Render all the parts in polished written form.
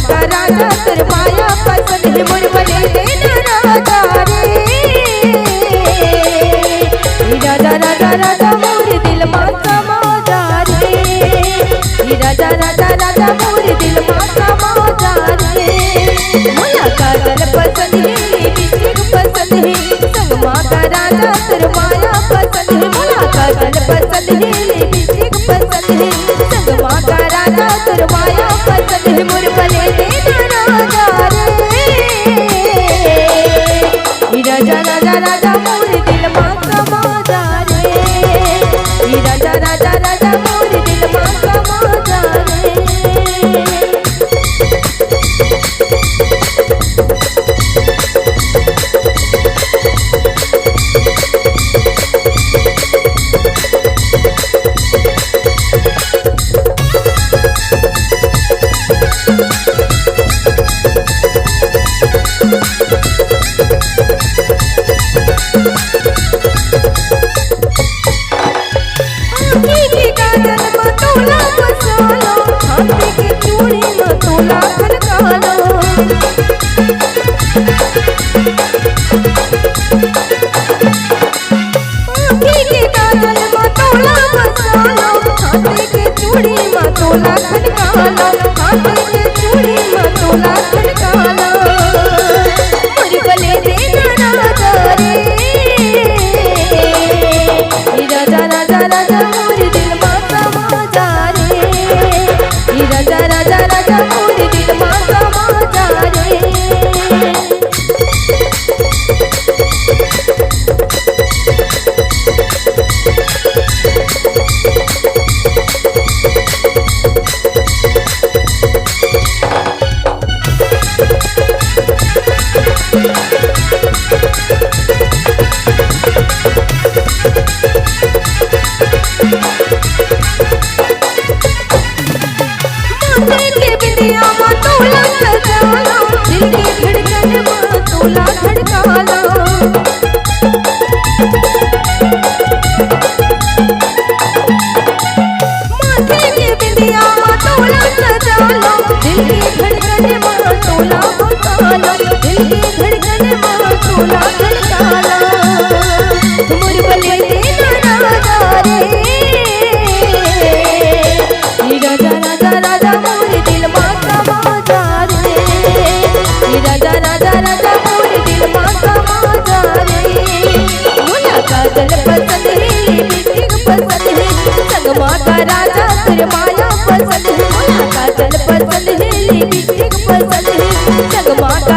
का राजा तुर माया पसंद है मोर बले देना राजा रे। राजा राजा राजा मोर दिल माँ समा जा रे। राजा राजा राजा मोर दिल माँ समा जा रे। मोला काजल पसंद है लिपस्टिक पसंद है संग माँ का राजा तुर माया पसंद है। मोला काजल पसंद है लिपस्टिक पसंद है संग माँ का राजा तुर माया पसंद है मोर बले देना राजा रे। राजा राजा राजा मोर दिल माँ समा जा रे। राजा राजा राजा मोर दिल माँ समा जा रे।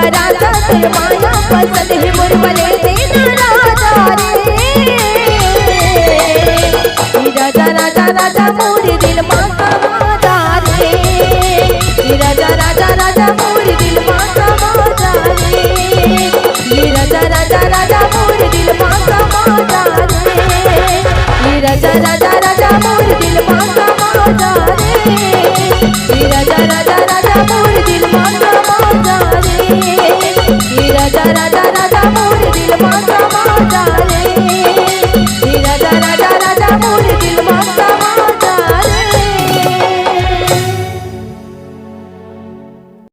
माया पसंद है मोर बले देना राजा रे। राजा राजा राजा मोर दिल माँ समा जा रे। राजा राजा राजा मोर दिल माँ समा जा रे। राजा राजा राजा मोर दिल माँ समा जा रे। राजा राजा राजा मोर दिल माँ समा जा रे। राजा राजा राजा मोर दिल माँ समा जा रे। राजा राजा राजा मोर दिल माँ समा जा रे। राजा